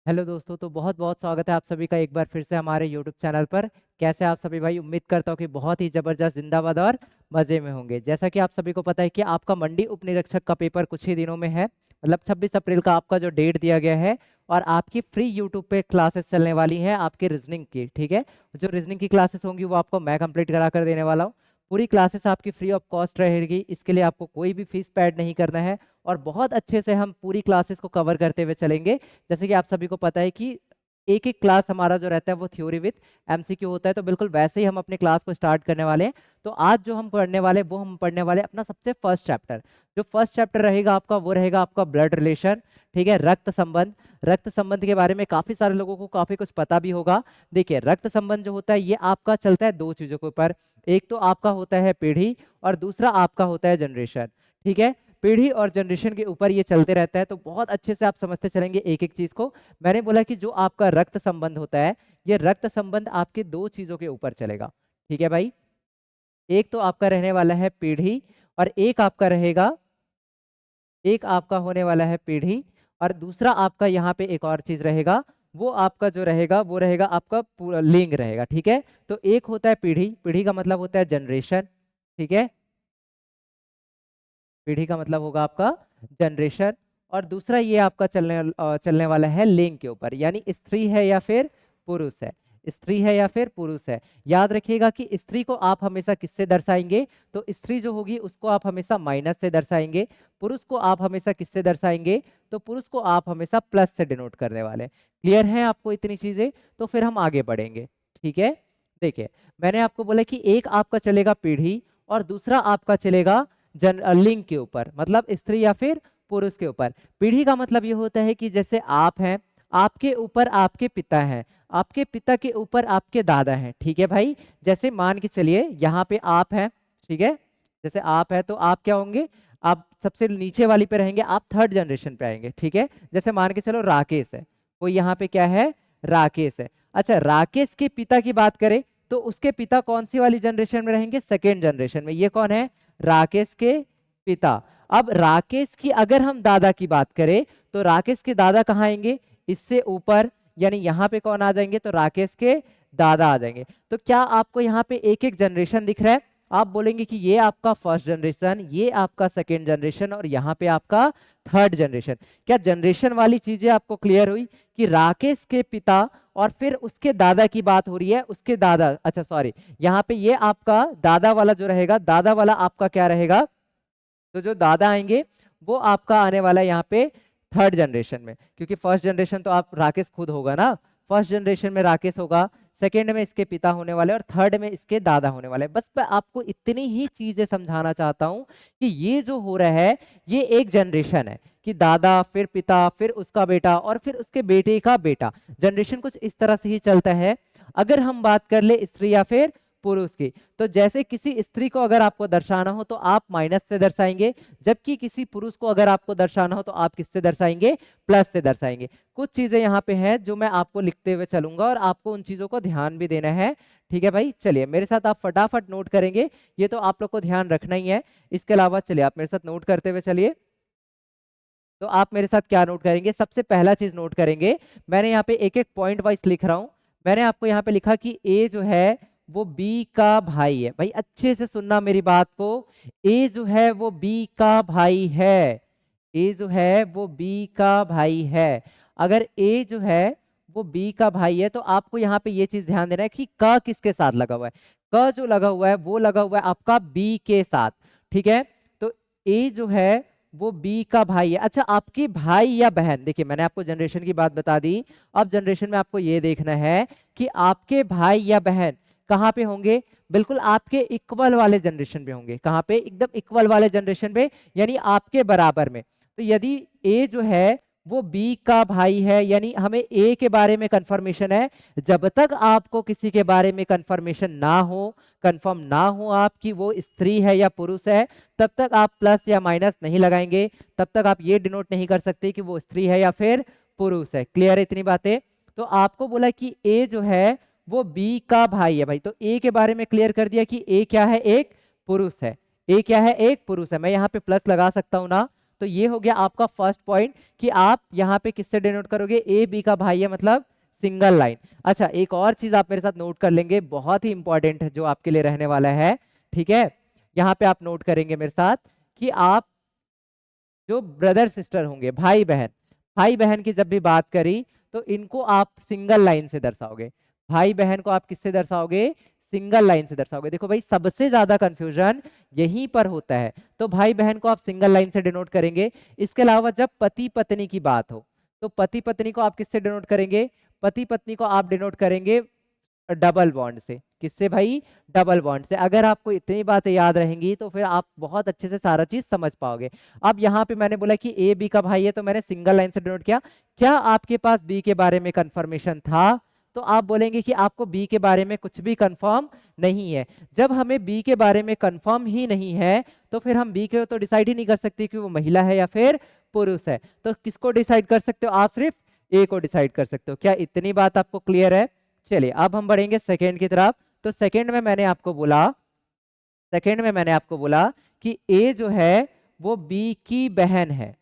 Hello दोस्तों, तो बहुत बहुत स्वागत है आप सभी का एक बार फिर से हमारे यूट्यूब चैनल पर। कैसे आप सभी भाई? उम्मीद करता हूँ कि बहुत ही ज़बरदस्त, जिंदाबाद और मज़े में होंगे। जैसा कि आप सभी को पता है कि आपका मंडी उप निरीक्षक का पेपर कुछ ही दिनों में है, मतलब 26 अप्रैल का आपका जो डेट दिया गया है। और आपकी फ्री यूट्यूब पे क्लासेस चलने वाली हैं आपके रीजनिंग की। ठीक है, जो रीजनिंग की क्लासेस होंगी वो आपको मैं कंप्लीट करा कर देने वाला हूँ। पूरी क्लासेस आपकी फ्री ऑफ कॉस्ट रहेगी, इसके लिए आपको कोई भी फीस पैड नहीं करना है। और बहुत अच्छे से हम पूरी क्लासेस को कवर करते हुए चलेंगे। जैसे कि आप सभी को पता है कि एक एक क्लास हमारा जो रहता है वो थ्योरी विद एमसीक्यू होता है, तो बिल्कुल वैसे ही हम अपने क्लास को स्टार्ट करने वाले हैं। तो आज जो हम पढ़ने वाले वो हम पढ़ने वाले अपना सबसे फर्स्ट चैप्टर। जो फर्स्ट चैप्टर रहेगा आपका वो रहेगा आपका ब्लड रिलेशन। ठीक है, रक्त संबंध। रक्त संबंध के बारे में काफी सारे लोगों को काफी कुछ पता भी होगा। देखिए, रक्त संबंध जो होता है ये आपका चलता है दो चीजों के ऊपर। एक तो आपका होता है पीढ़ी और दूसरा आपका होता है जनरेशन। ठीक है, पीढ़ी और जनरेशन के ऊपर ये चलते रहता है, तो बहुत अच्छे से आप समझते चलेंगे एक एक चीज को। मैंने बोला कि जो आपका रक्त संबंध होता है, ये रक्त संबंध आपके दो चीजों के ऊपर चलेगा। ठीक है भाई, एक तो आपका रहने वाला है पीढ़ी और एक आपका होने वाला है पीढ़ी। और दूसरा आपका यहाँ पे एक और चीज रहेगा, वो आपका जो रहेगा वो रहेगा आपका पूरा लिंग रहेगा। ठीक है, तो एक होता है पीढ़ी, पीढ़ी का मतलब होता है जनरेशन। ठीक है, पीढ़ी का मतलब होगा आपका जनरेशन। और दूसरा ये आपका चलने वाला है लिंग के ऊपर, यानी स्त्री है या फिर पुरुष है। स्त्री है या फिर पुरुष है। याद रखिएगा कि स्त्री को आप हमेशा किससे दर्शाएंगे? तो स्त्री जो होगी उसको आप हमेशा माइनस से दर्शाएंगे। पुरुष को आप हमेशा किससे दर्शाएंगे? तो पुरुष को आप हमेशा प्लस से डिनोट करने वाले। क्लियर है आपको इतनी चीजें? तो फिर हम आगे बढ़ेंगे। ठीक है, देखिए, मैंने आपको बोला कि एक आपका चलेगा पीढ़ी और दूसरा आपका चलेगा लिंग के ऊपर, मतलब स्त्री या फिर पुरुष के ऊपर। पीढ़ी का मतलब ये होता है कि जैसे आप हैं, आपके ऊपर आपके पिता हैं, आपके पिता के ऊपर आपके दादा हैं। ठीक है भाई, जैसे मान के चलिए यहाँ पे आप हैं। ठीक है, जैसे आप है तो आप क्या होंगे? आप सबसे नीचे वाली पे रहेंगे, आप थर्ड जनरेशन पे आएंगे। ठीक है, जैसे मान के चलो राकेश है, कोई यहाँ पे क्या है? राकेश है। अच्छा, राकेश के पिता की बात करें तो उसके पिता कौन सी वाली जनरेशन में रहेंगे? सेकेंड जनरेशन में। ये कौन है? राकेश के पिता। अब राकेश की अगर हम दादा की बात करें तो राकेश के दादा कहाँ आएंगे? इससे ऊपर, यानी यहाँ पे कौन आ जाएंगे? तो राकेश के दादा आ जाएंगे। तो क्या आपको यहाँ पे एक एक जनरेशन दिख रहा है? आप बोलेंगे कि ये आपका फर्स्ट जनरेशन, ये आपका सेकेंड जनरेशन और यहाँ पे आपका थर्ड जनरेशन। क्या जनरेशन वाली चीजें आपको क्लियर हुई कि राकेश के पिता और फिर उसके दादा की बात हो रही है? उसके दादा, अच्छा सॉरी, यहाँ पे ये आपका दादा वाला जो रहेगा, दादा वाला आपका क्या रहेगा? तो जो दादा आएंगे वो आपका आने वाला है यहाँ पे थर्ड जनरेशन में, क्योंकि फर्स्ट जनरेशन तो आप राकेश खुद होगा ना। फर्स्ट जनरेशन में राकेश होगा, सेकेंड में इसके पिता होने वाले और थर्ड में इसके दादा होने वाले। बस मैं आपको इतनी ही चीजें समझाना चाहता हूँ कि ये जो हो रहा है ये एक जनरेशन है, कि दादा फिर पिता फिर उसका बेटा और फिर उसके बेटे का बेटा। जनरेशन कुछ इस तरह से ही चलता है। अगर हम बात कर ले स्त्री या फिर पुरुष की, तो जैसे किसी स्त्री को अगर आपको दर्शाना हो तो आप माइनस से दर्शाएंगे, जबकि किसी पुरुष को अगर आपको दर्शाना हो तो आप किससे दर्शाएंगे? प्लस से दर्शाएंगे। कुछ चीजें यहाँ पे हैं जो मैं आपको लिखते हुए चलूंगा और आपको उन चीजों को ध्यान भी देना है। ठीक है भाई, चलिए मेरे साथ आप फटाफट नोट करेंगे, ये तो आप लोग को ध्यान रखना ही है। इसके अलावा चलिए आप मेरे साथ नोट करते हुए चलिए। तो आप मेरे साथ क्या नोट करेंगे? सबसे पहला चीज नोट करेंगे, मैंने यहाँ पे एक एक पॉइंट वाइज लिख रहा हूं। मैंने आपको यहाँ पे लिखा कि ए जो है वो बी का भाई है। भाई अच्छे से सुनना मेरी बात को, ए जो है वो बी का भाई है। ए जो है वो बी का भाई है। अगर ए जो है वो बी का भाई है तो आपको यहाँ पे ये चीज ध्यान देना है कि क किसके साथ लगा हुआ है? क जो लगा हुआ है वो लगा हुआ है आपका बी के साथ। ठीक है, तो ए जो है वो बी का भाई है। अच्छा, आपकी भाई या बहन, देखिए मैंने आपको जनरेशन की बात बता दी। अब जनरेशन में आपको ये देखना है कि आपके भाई या बहन कहाँ पे होंगे? बिल्कुल आपके इक्वल वाले जनरेशन पे होंगे। कहाँ पे? एकदम इक्वल वाले जनरेशन पे, यानी आपके बराबर में। तो यदि ए जो है वो बी का भाई है, यानी हमें ए के बारे में कंफर्मेशन है। जब तक आपको किसी के बारे में कंफर्मेशन ना हो, कंफर्म ना हो आपकी वो स्त्री है या पुरुष है, तब तक आप प्लस या माइनस नहीं लगाएंगे। तब तक आप ये डिनोट नहीं कर सकते कि वो स्त्री है या फिर पुरुष है। क्लियर है इतनी बातें? तो आपको बोला कि ए जो है वो बी का भाई है। भाई तो ए के बारे में क्लियर कर दिया कि ए क्या है? एक पुरुष है। ए क्या है? एक पुरुष है। मैं यहाँ पे प्लस लगा सकता हूँ ना? तो ये हो गया आपका फर्स्ट पॉइंट कि आप यहाँ पे किससे डिनोट करोगे, ए बी का भाई है मतलब सिंगल लाइन। अच्छा, एक और चीज आप मेरे साथ नोट कर लेंगे, बहुत ही इंपॉर्टेंट है जो आपके लिए रहने वाला है, ठीक है। यहाँ पे आप नोट करेंगे मेरे साथ कि आप जो ब्रदर सिस्टर होंगे, भाई बहन की जब भी बात करी तो इनको आप सिंगल लाइन से दर्शाओगे। भाई बहन को आप किससे दर्शाओगे, सिंगल लाइन से दर्शाओगे। देखो भाई, सबसे ज्यादा कंफ्यूजन यहीं पर होता है, तो भाई बहन को आप सिंगल लाइन से डिनोट करेंगे। इसके अलावा जब पति पत्नी की बात हो तो पति पत्नी को आप किससे डिनोट करेंगे, पति पत्नी को आप डिनोट करेंगे डबल बॉन्ड से। किससे भाई, डबल बॉन्ड से। अगर आपको इतनी बातें याद रहेंगी तो फिर आप बहुत अच्छे से सारा चीज समझ पाओगे। अब यहाँ पे मैंने बोला कि ए बी का भाई है तो मैंने सिंगल लाइन से डिनोट किया। क्या आपके पास बी के बारे में कंफर्मेशन था, तो आप बोलेंगे कि आपको बी के बारे में कुछ भी कंफर्म नहीं है। जब हमें बी के बारे में कंफर्म ही नहीं है तो फिर हम बी के तो डिसाइड ही नहीं कर सकते कि वो महिला है या फिर पुरुष है। तो किसको डिसाइड कर सकते हो आप, सिर्फ ए को डिसाइड कर सकते हो। क्या इतनी बात आपको क्लियर है। चलिए अब हम बढ़ेंगे सेकेंड की तरफ। तो सेकेंड में मैंने आपको बोला कि ए जो है वो बी की बहन है।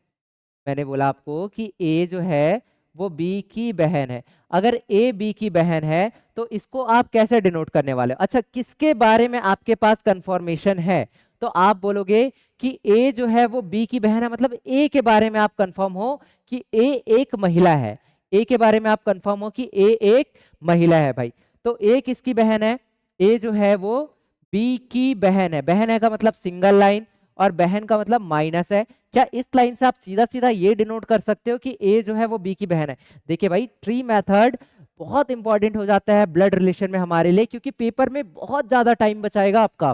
मैंने बोला आपको कि ए जो है वो बी की बहन है। अगर ए बी की बहन है तो इसको आप कैसे डिनोट करने वाले हो। अच्छा, किसके बारे में आपके पास कंफर्मेशन है, तो आप बोलोगे कि ए जो है वो बी की बहन है, मतलब ए के बारे में आप कंफर्म हो कि ए एक महिला है। ए के बारे में आप कंफर्म हो कि ए एक महिला है भाई। तो ए किसकी बहन है, ए जो है वो बी की बहन है। बहन है का मतलब सिंगल लाइन और बहन का मतलब माइनस है। क्या इस लाइन से आप सीधा सीधा ये डिनोट कर सकते हो कि ए जो है वो बी की बहन है। देखिए भाई, ट्री मेथड बहुत इंपॉर्टेंट हो जाता है ब्लड रिलेशन में हमारे लिए, क्योंकि पेपर में बहुत ज्यादा टाइम बचाएगा आपका।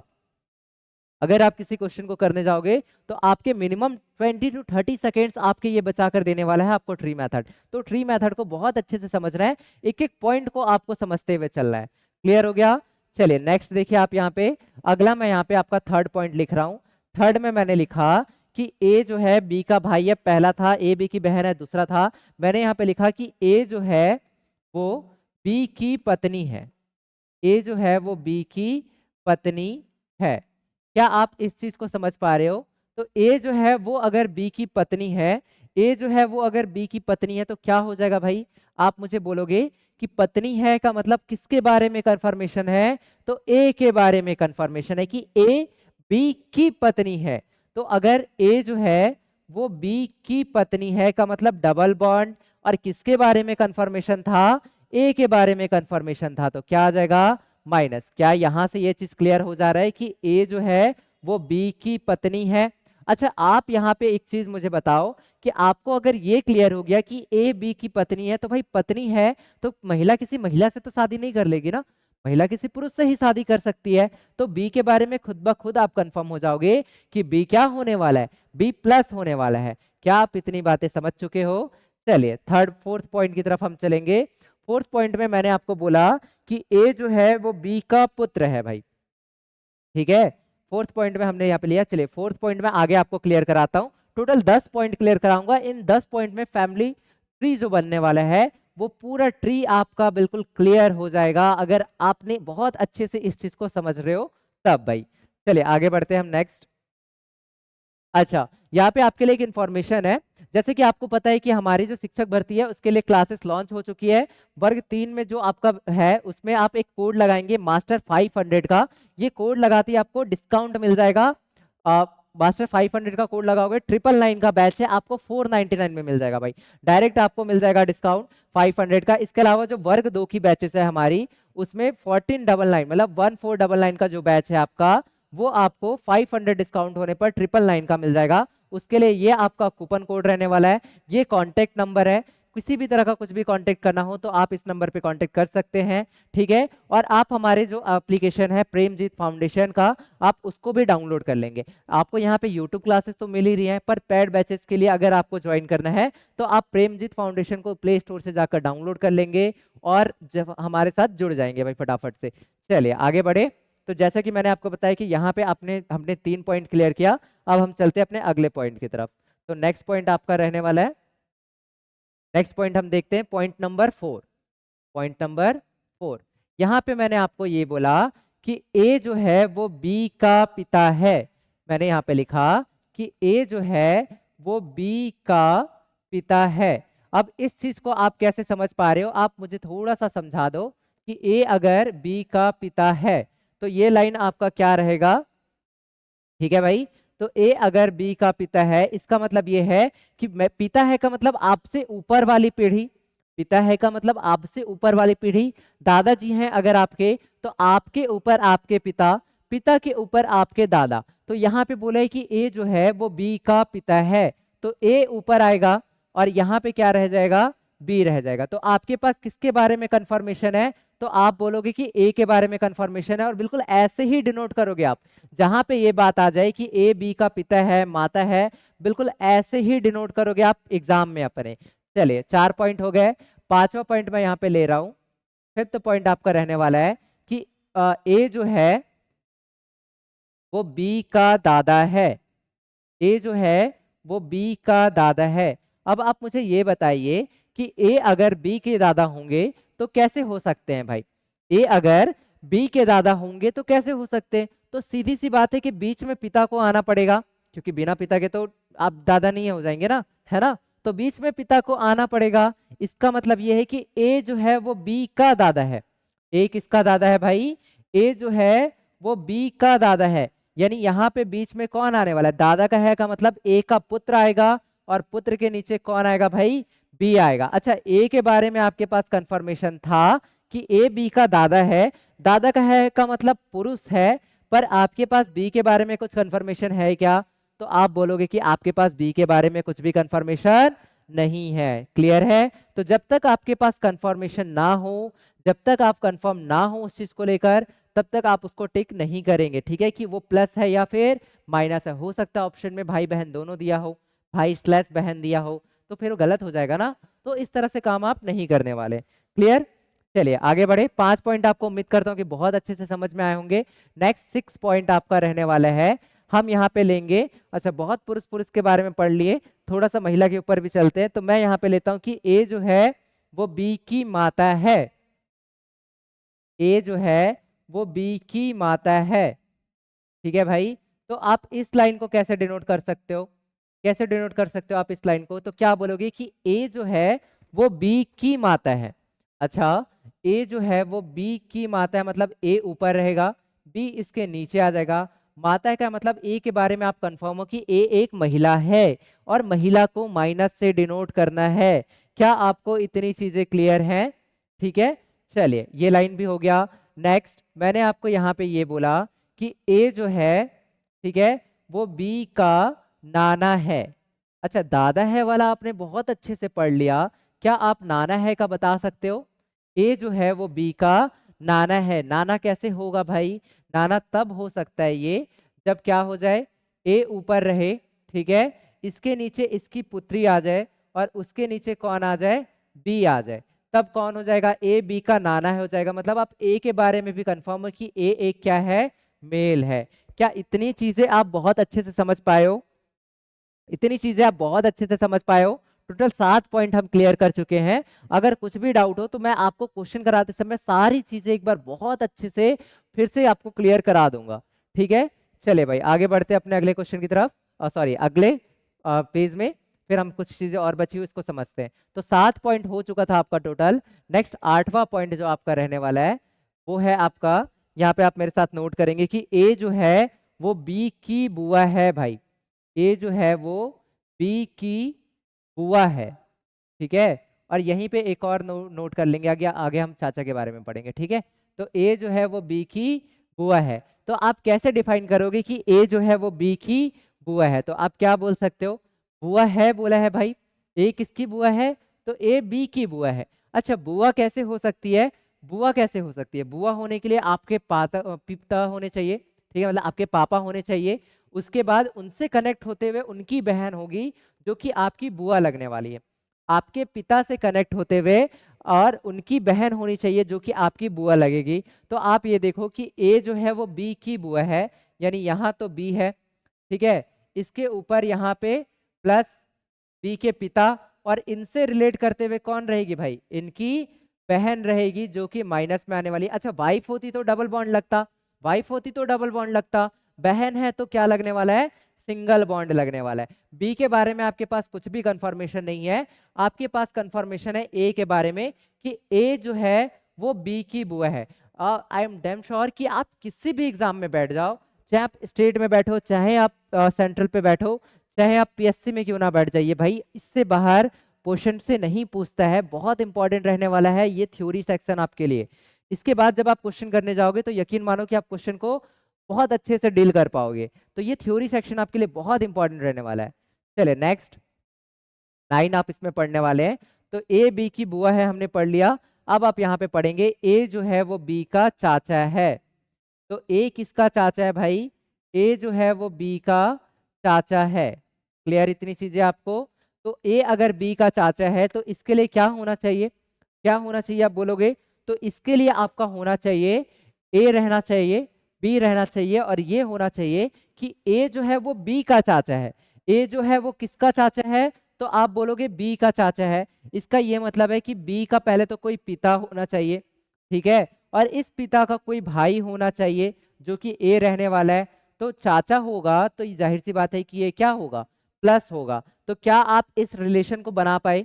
अगर आप किसी क्वेश्चन को करने जाओगे तो आपके मिनिमम 20 to 30 सेकेंड्स आपके ये बचा कर देने वाला है आपको ट्री मेथड। तो ट्री मेथड को बहुत अच्छे से समझना है, एक एक पॉइंट को आपको समझते हुए चलना है। क्लियर हो गया। चलिए नेक्स्ट देखिए आप यहाँ पे, अगला मैं यहाँ पे आपका थर्ड पॉइंट लिख रहा हूँ। थर्ड में मैंने लिखा कि ए जो है बी का भाई है, पहला था, ए बी की बहन है दूसरा था। मैंने यहाँ पे लिखा कि ए जो है वो बी की पत्नी है। ए जो है वो बी की पत्नी है। क्या आप इस चीज को समझ पा रहे हो। तो ए जो है वो अगर बी की पत्नी है, ए जो है वो अगर बी की पत्नी है तो क्या हो जाएगा भाई, आप मुझे बोलोगे कि पत्नी है का मतलब किसके बारे में कंफर्मेशन है, तो ए के बारे में कंफर्मेशन है कि ए बी की पत्नी है। तो अगर ए जो है वो बी की पत्नी है का मतलब डबल बॉन्ड, और किसके बारे में कंफर्मेशन था, ए के बारे में कंफर्मेशन था, तो क्या आ जाएगा माइनस। क्या यहां से ये चीज क्लियर हो जा रहा है कि ए जो है वो बी की पत्नी है। अच्छा, आप यहाँ पे एक चीज मुझे बताओ कि आपको अगर ये क्लियर हो गया कि ए बी की पत्नी है, तो भाई पत्नी है तो महिला किसी महिला से तो शादी नहीं कर लेगी ना, महिला किसी पुरुष से ही शादी कर सकती है। तो बी के बारे में खुद ब खुद आप कंफर्म हो जाओगे कि बी क्या होने वाला है, बी प्लस होने वाला है। क्या आप इतनी बातें समझ चुके हो। चलिए थर्ड फोर्थ पॉइंट की तरफ हम चलेंगे। फोर्थ पॉइंट में मैंने आपको बोला कि ए जो है वो बी का पुत्र है भाई, ठीक है। फोर्थ पॉइंट में हमने यहाँ पे लिया। चलिए फोर्थ पॉइंट में आगे आपको क्लियर कराता हूँ। टोटल 10 पॉइंट क्लियर कराऊंगा। इन 10 पॉइंट में फैमिली ट्री जो बनने वाला है वो पूरा ट्री आपका बिल्कुल क्लियर हो जाएगा, अगर आपने बहुत अच्छे से इस चीज को समझ रहे हो तब भाई। चलिए आगे बढ़ते हैं हम नेक्स्ट। अच्छा, यहाँ पे आपके लिए एक इंफॉर्मेशन है। जैसे कि आपको पता है कि हमारी जो शिक्षक भर्ती है उसके लिए क्लासेस लॉन्च हो चुकी है। वर्ग 3 में जो आपका है उसमें आप एक कोड लगाएंगे मास्टर 500 का। ये कोड लगाते ही आपको डिस्काउंट मिल जाएगा। मास्टर 500 का कोड लगाओगे, 999 का बैच है, आपको 499 में मिल जाएगा भाई। डायरेक्ट आपको मिल जाएगा डिस्काउंट 500 का। इसके अलावा जो वर्ग 2 की बैचेस है हमारी, उसमें 1499 मतलब 1499 का जो बैच है आपका, वो आपको 500 डिस्काउंट होने पर 999 का मिल जाएगा। उसके लिए ये आपका कूपन कोड रहने वाला है। ये कांटेक्ट नंबर है, किसी भी तरह का कुछ भी कांटेक्ट करना हो तो आप इस नंबर पे कांटेक्ट कर सकते हैं, ठीक है। और आप हमारे जो एप्लीकेशन है प्रेमजीत फाउंडेशन का, आप उसको भी डाउनलोड कर लेंगे। आपको यहाँ पे यूट्यूब क्लासेस तो मिल ही रही हैं, पर पेड बैचेस के लिए अगर आपको ज्वाइन करना है तो आप प्रेमजीत फाउंडेशन को प्ले स्टोर से जाकर डाउनलोड कर लेंगे और जब हमारे साथ जुड़ जाएंगे भाई फटाफट से। चलिए आगे बढ़े। तो जैसा कि मैंने आपको बताया कि यहाँ पे हमने 3 पॉइंट क्लियर किया। अब हम चलते हैं अपने अगले पॉइंट की तरफ। तो नेक्स्ट पॉइंट आपका रहने वाला है, नेक्स्ट पॉइंट हम देखते हैं पॉइंट नंबर 4। पॉइंट नंबर 4, यहाँ पे मैंने आपको ये बोला कि ए जो है वो बी का पिता है। मैंने यहाँ पे लिखा कि ए जो है वो बी का पिता है। अब इस चीज को आप कैसे समझ पा रहे हो, आप मुझे थोड़ा सा समझा दो कि ए अगर बी का पिता है तो ये लाइन आपका क्या रहेगा, ठीक है भाई। तो ए अगर बी का पिता है, इसका मतलब ये है कि मैं, पिता है का मतलब आपसे ऊपर वाली पीढ़ी, पिता है का मतलब आपसे ऊपर वाली पीढ़ी, दादाजी हैं अगर आपके तो आपके ऊपर आपके पिता, पिता के ऊपर आपके दादा। तो यहाँ पे बोला है कि ए जो है वो बी का पिता है, तो ए ऊपर आएगा और यहाँ पे क्या रह जाएगा, बी रह जाएगा। तो आपके पास किसके बारे में कंफर्मेशन है, तो आप बोलोगे कि ए के बारे में कंफर्मेशन है, और बिल्कुल ऐसे ही डिनोट करोगे आप। जहां पे ये बात आ जाए कि ए बी का पिता है, माता है, बिल्कुल ऐसे ही डिनोट करोगे आप एग्जाम में अपने। चलिए 4 पॉइंट हो गए। 5वां पॉइंट मैं यहाँ पे ले रहा हूं। 5th पॉइंट आपका रहने वाला है कि ए जो है वो बी का दादा है, ए जो है वो बी का दादा है। अब आप मुझे ये बताइए कि ए अगर बी के दादा होंगे तो कैसे हो सकते हैं भाई, ए अगर बी के दादा होंगे तो कैसे हो सकते हैं। तो सीधी सी बात है कि बीच में पिता को आना पड़ेगा, क्योंकि बिना पिता के तो आप दादा नहीं हो जाएंगे ना, है ना। तो बीच में पिता को आना पड़ेगा। इसका मतलब ये है कि ए जो है वो बी का दादा है। ए किसका दादा है भाई, ए जो है वो बी का दादा है। यानी यहाँ पे बीच में कौन आने वाला है, दादा का है का मतलब ए का पुत्र आएगा, और पुत्र के नीचे कौन आएगा भाई, बी आएगा। अच्छा, ए के बारे में आपके पास कंफर्मेशन था कि ए बी का दादा है, दादा का है का मतलब पुरुष है, पर आपके पास बी के बारे में कुछ कंफर्मेशन है क्या, तो आप बोलोगे कि आपके पास बी के बारे में कुछ भी कंफर्मेशन नहीं है। क्लियर है। तो जब तक आपके पास कंफर्मेशन ना हो, जब तक आप कंफर्म ना हो उस चीज को लेकर, तब तक आप उसको टिक नहीं करेंगे, ठीक है, कि वो प्लस है या फिर माइनस है। हो सकता है ऑप्शन में भाई बहन दोनों दिया हो, भाई स्लैश बहन दिया हो, तो फिर वो गलत हो जाएगा ना। तो इस तरह से काम आप नहीं करने वाले। क्लियर। चलिए आगे बढ़े। 5 पॉइंट आपको उम्मीद करता हूँ कि बहुत अच्छे से समझ में आए होंगे। नेक्स्ट 6 पॉइंट आपका रहने वाला है, हम यहाँ पे लेंगे। अच्छा, बहुत पुरुष पुरुष के बारे में पढ़ लिए, थोड़ा सा महिला के ऊपर भी चलते हैं। तो मैं यहाँ पे लेता हूँ कि ए जो है वो बी की माता है, ए जो है वो बी की माता है, ठीक है भाई। तो आप इस लाइन को कैसे डिनोट कर सकते हो, कैसे डिनोट कर सकते हो आप इस लाइन को, तो क्या बोलोगे कि ए जो है वो बी की माता है। अच्छा, ए जो है वो बी की माता है, मतलब ए ऊपर रहेगा, बी इसके नीचे आ जाएगा। माता का मतलब ए के बारे में आप कंफर्म हो कि ए एक महिला है, और महिला को माइनस से डिनोट करना है। क्या आपको इतनी चीजें क्लियर हैं, ठीक है। चलिए ये लाइन भी हो गया। नेक्स्ट मैंने आपको यहाँ पे ये बोला कि ए जो है, ठीक है, वो बी का नाना है। अच्छा, दादा है वाला आपने बहुत अच्छे से पढ़ लिया, क्या आप नाना है का बता सकते हो। ए जो है वो बी का नाना है। नाना कैसे होगा भाई, नाना तब हो सकता है ये जब क्या हो जाए, ए ऊपर रहे, ठीक है, इसके नीचे इसकी पुत्री आ जाए, और उसके नीचे कौन आ जाए, बी आ जाए, तब कौन हो जाएगा, ए बी का नाना हो जाएगा। मतलब आप ए के बारे में भी कंफर्म हो कि ए एक क्या है, मेल है। क्या इतनी चीजें आप बहुत अच्छे से समझ पाए हो, इतनी चीजें आप बहुत अच्छे से समझ पाए हो। टोटल 7 पॉइंट हम क्लियर कर चुके हैं। अगर कुछ भी डाउट हो तो मैं आपको क्वेश्चन कराते समय सारी चीजें एक बार बहुत अच्छे से फिर से आपको क्लियर करा दूंगा, ठीक है। चले भाई आगे बढ़ते हैं अपने अगले क्वेश्चन की तरफ, सॉरी अगले पेज में, फिर हम कुछ चीजें और बची हुई इसको समझते हैं। तो 7 पॉइंट हो चुका था आपका टोटल। नेक्स्ट 8वां पॉइंट जो आपका रहने वाला है वो है आपका, यहाँ पे आप मेरे साथ नोट करेंगे कि ए जो है वो बी की बुआ है भाई, ए जो है वो बी की बुआ है, ठीक है। और यहीं पे एक और नोट कर लेंगे, आगे आगे हम चाचा के बारे में पढ़ेंगे, ठीक है। तो ए जो है वो बी की बुआ है। तो आप कैसे डिफाइन करोगे कि ए जो है वो बी की बुआ है, तो आप क्या बोल सकते हो, बुआ है बोला है भाई, ए किसकी बुआ है, तो ए बी की बुआ है। अच्छा, बुआ कैसे हो सकती है, बुआ कैसे हो सकती है, बुआ होने के लिए आपके पिता होने चाहिए, ठीक है, मतलब आपके पापा होने चाहिए। उसके बाद उनसे कनेक्ट होते हुए उनकी बहन होगी जो कि आपकी बुआ लगने वाली है। आपके पिता से कनेक्ट होते हुए और उनकी बहन होनी चाहिए जो कि आपकी बुआ लगेगी। तो आप ये देखो कि ए जो है वो बी की बुआ है, यानी यहाँ तो बी है, ठीक है, इसके ऊपर यहाँ पे प्लस बी के पिता, और इनसे रिलेट करते हुए कौन रहेगी भाई, इनकी बहन रहेगी जो कि माइनस में आने वाली है। अच्छा, वाइफ होती तो डबल बॉन्ड लगता, वाइफ होती तो डबल बॉन्ड लगता, बहन है तो क्या लगने वाला है, सिंगल बॉन्ड लगने वाला है। बी के बारे में आपके पास कुछ भी कंफर्मेशन नहीं है, आपके पास कंफर्मेशन है ए के बारे में कि ए जो है वो बी की बुआ है। आई एम डैम श्योर कि आप किसी भी एग्जाम में बैठ जाओ, चाहे आप स्टेट में बैठो, चाहे आप सेंट्रल पे बैठो, चाहे आप पीएससी में क्यों ना बैठ जाइए भाई, इससे बाहर क्वेश्चन से नहीं पूछता है। बहुत इंपॉर्टेंट रहने वाला है ये थ्योरी सेक्शन आपके लिए। इसके बाद जब आप क्वेश्चन करने जाओगे तो यकीन मानो कि आप क्वेश्चन को बहुत अच्छे से डील कर पाओगे। तो ये थ्योरी सेक्शन आपके लिए बहुत इंपॉर्टेंट रहने वाला है। चलिए नेक्स्ट 9 आप इसमें पढ़ने वाले हैं। तो ए बी की बुआ है हमने पढ़ लिया। अब आप यहाँ पे पढ़ेंगे ए जो है वो बी का चाचा है। तो ए किसका चाचा है भाई, ए जो है वो बी का चाचा है। क्लियर इतनी चीजें आपको। तो ए अगर बी का चाचा है तो इसके लिए क्या होना चाहिए, क्या होना चाहिए आप बोलोगे, तो इसके लिए आपका होना चाहिए ए रहना चाहिए, बी रहना चाहिए, और ये होना चाहिए कि ए जो है वो बी का चाचा है। ए जो है वो किसका चाचा है, तो आप बोलोगे बी का चाचा है। इसका ये मतलब है कि बी का पहले तो कोई पिता होना चाहिए, ठीक है, और इस पिता का कोई भाई होना चाहिए जो कि ए रहने वाला है। तो चाचा होगा तो ये जाहिर सी बात है कि ये क्या होगा, प्लस होगा। तो क्या आप इस रिलेशन को बना पाए,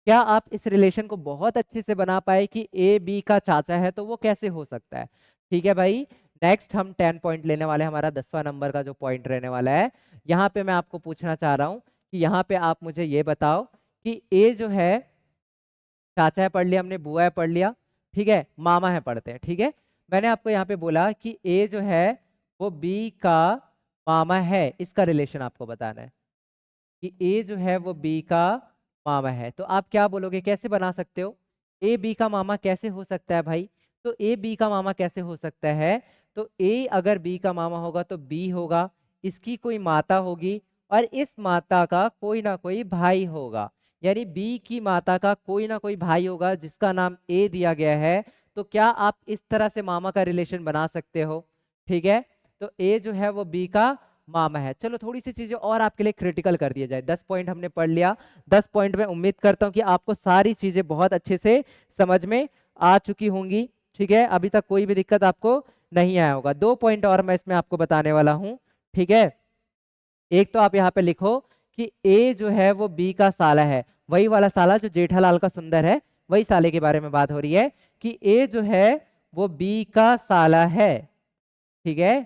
क्या आप इस रिलेशन को बहुत अच्छे से बना पाए कि ए बी का चाचा है, तो वो कैसे हो सकता है। ठीक है भाई, नेक्स्ट हम 10 पॉइंट लेने वाले हैं। हमारा 10वां नंबर का जो पॉइंट रहने वाला है, यहाँ पे मैं आपको पूछना चाह रहा हूँ कि यहाँ पे आप मुझे ये बताओ कि ए जो है चाचा है पढ़ लिया हमने, बुआ है पढ़ लिया, ठीक है, मामा है पढ़ते हैं। ठीक है, मैंने आपको यहाँ पे बोला कि ए जो है वो बी का मामा है, इसका रिलेशन आपको बताना है कि ए जो है वो बी का मामा है। तो आप क्या बोलोगे, कैसे बना सकते हो, ए बी का मामा कैसे हो सकता है भाई। तो ए बी का मामा कैसे हो सकता है, तो ए अगर बी का मामा होगा तो बी होगा, इसकी कोई माता होगी, और इस माता का कोई ना कोई भाई होगा। यानी बी की माता का कोई ना कोई भाई होगा जिसका नाम ए दिया गया है। तो क्या आप इस तरह से मामा का रिलेशन बना सकते हो। ठीक है, तो ए जो है वो बी का मामा है। चलो थोड़ी सी चीजें और आपके लिए क्रिटिकल कर दिया जाए। 10 पॉइंट हमने पढ़ लिया। 10 पॉइंट में उम्मीद करता हूं कि आपको सारी चीजें बहुत अच्छे से समझ में आ चुकी होंगी। ठीक है, अभी तक कोई भी दिक्कत आपको नहीं आया होगा। 2 पॉइंट और मैं इसमें आपको बताने वाला हूं। ठीक है, एक तो आप यहाँ पे लिखो कि ए जो है वो बी का साला है, वही वाला साला जो जेठालाल का सुंदर है, वही साले के बारे में बात हो रही है कि ए जो है वो बी का साला है। ठीक है,